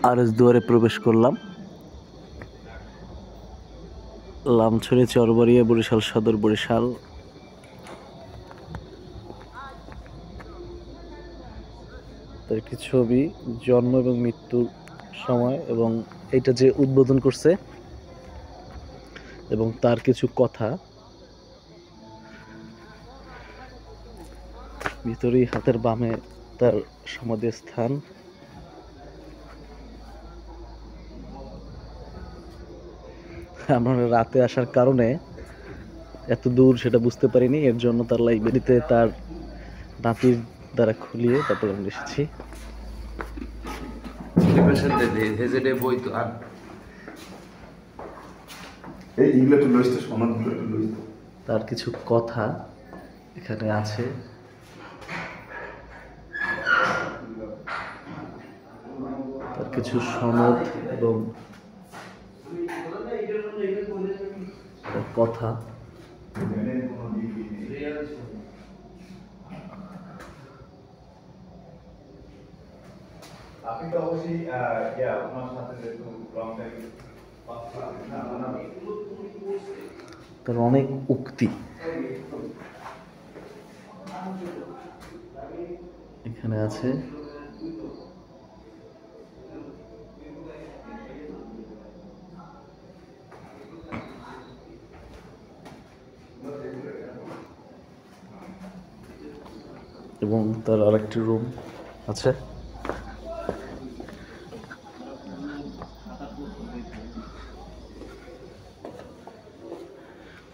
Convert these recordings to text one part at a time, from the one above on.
RS দুয়ারে প্রবেশ করলাম। লামছড়ি চরবাড়িয়া বরিশাল সদর বরিশাল। তার একটি ছবি জন্ম এবং মৃত্যুর সময় এবং এটা যে উদ্বোধন করছে এবং তার কিছু কথা ভিতরেই হাতের বামে তার সমাধিস্থান। আমরা রাতে আসার কারণে এত দূর সেটা বুঝতে পারিনি, এর জন্য তার লাইব্রেরিতে তার নাতির দ্বারা খুলিয়ে তারপর আমরা এসেছি। তার কিছু কথা এখানে আছে। তার কিছু সনদ এবং কথা। আপনি তো অবশ্যই ওনার সাথে যেহেতু লং টাইম তার অনেক উক্তি এখানে আছে। এবং তার আরেকটি রুম আছে।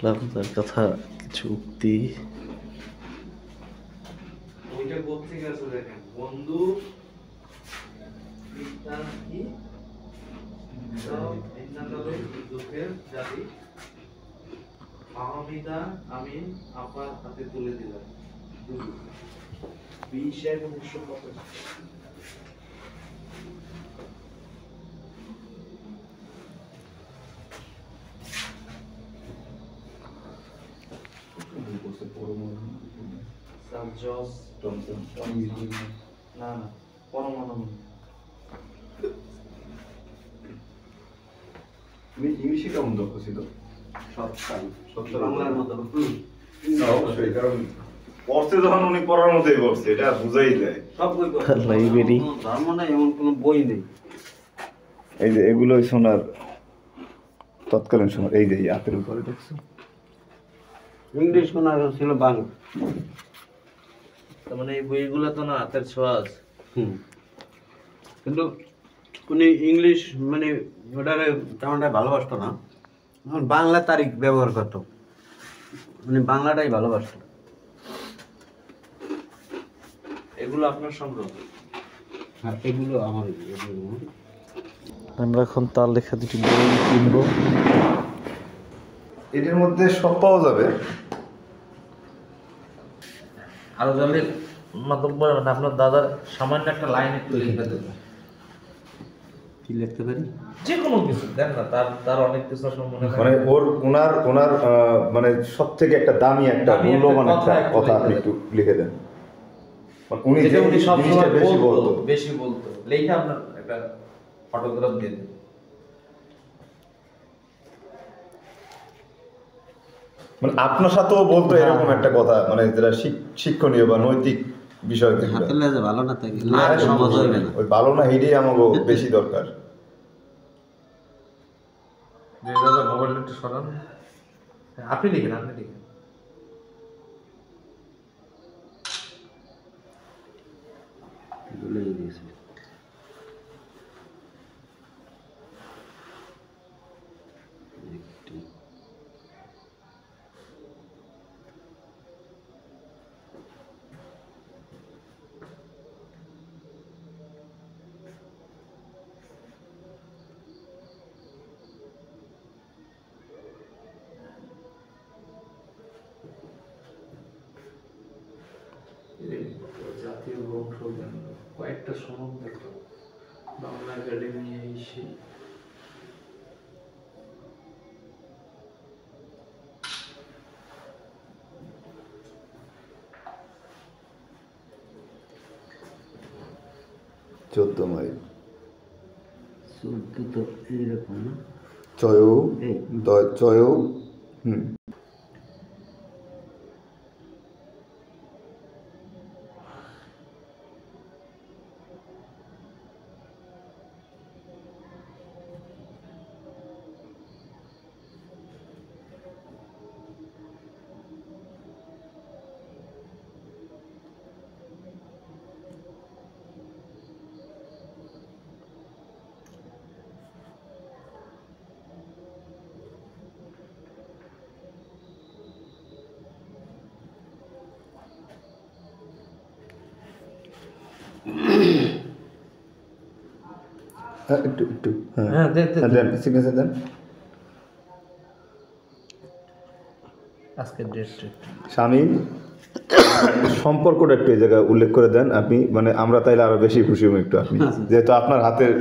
তার কথা কিছু উক্তি। বন্ধু আমি আপনার হাতে তুলে দিলাম 20/1950। না না পরমাণু তুমি ইংলিশে কেমন দক্ষ ছিল? বাংলার মতো অবশ্যই, কারণ পড়তে যখন উনি পড়ার মতোই পড়ছে, এটা বুঝাই যায়। সব বই লাইব্রেরি ধর্ম না এমন কোনো বই নেই। এই যে এগুলোই শোনার তৎকালীন সময়, এই যে হাতের উপরে দেখছো ইংলিশ শোনা ছিল বাংলা। তার মানে এই বইগুলো তো না হাতের ছোঁয়া আছে। কিন্তু উনি ইংলিশ মানে ওটারে তেমনটা ভালোবাসতো না, বাংলা তারিখ ব্যবহার করতো, উনি বাংলাটাই ভালোবাসতো। এগুলো আপনার সংগ্রহ? হ্যাঁ, এগুলো আমার। আমরা এখন তার লেখা দুটি বই কিনবো। এটার মধ্যে সব পাওয়া যাবে। আরো জানলে মাতব্বর মানে আপনার দাদার সামান্য একটা লাইন একটু লিখে দেবেন। কি লিখতে পারি? যে কোনো কিছু দেন না, তার অনেক কিছু মনে হয়। মানে ওনার মানে সব থেকে একটা দামি একটা মূল্যবান একটা কথা আপনি একটু লিখে দেন। উনি যে উনি সব জিনিসটা বেশি বলতো লেখা আপনার একটা ফটোগ্রাফ দিয়ে দেন। মানে আপনার সাথেও বলতো এরকম একটা কথা, মানে যেটা শিক্ষণীয় বা নৈতিক বিষয়। হাতের লেজে ভালো না থাকে না, ওই ভালো না হিডেই আমাকে বেশি দরকার। যে দাদা মোবাইলটা একটু সরান। আপনি লিখেন। ভুলে গিয়েছি। জাতীয় গ্রন্থগান কয়েকটা সনদ দেখো, বাংলা একাডেমি এই সেই। চোদ্দ মাইল। তো এইরকম না চয় চয় একটু একটু হ্যাঁ দেন দেন সিগনেচার দেন। আজকের ডেট স্বামী সম্পর্কটা একটু এই জায়গায় উল্লেখ করে দেন আপনি, মানে আমরা তাইলে আরো বেশি খুশি হব একটু আপনি, যেহেতু আপনার হাতের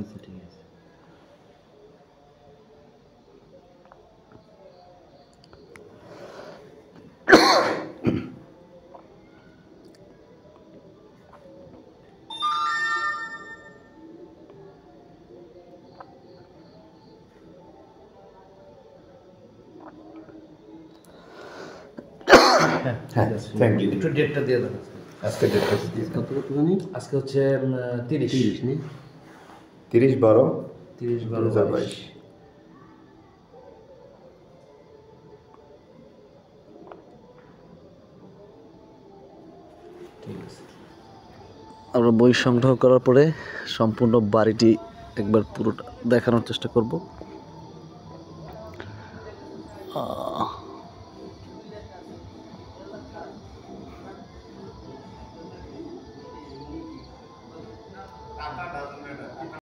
আচ্ছা ঠিক আছে হ্যাঁ থ্যাংক ইউ। একটু ডেটটা দিয়ে দেন আজকে ডেটটা কত কত জানি আজকে হচ্ছে 30 30 নেই 30/12/2022। ঠিক আছে। আমরা বই সংগ্রহ করার পরে সম্পূর্ণ বাড়িটি একবার পুরোটা দেখানোর চেষ্টা করব।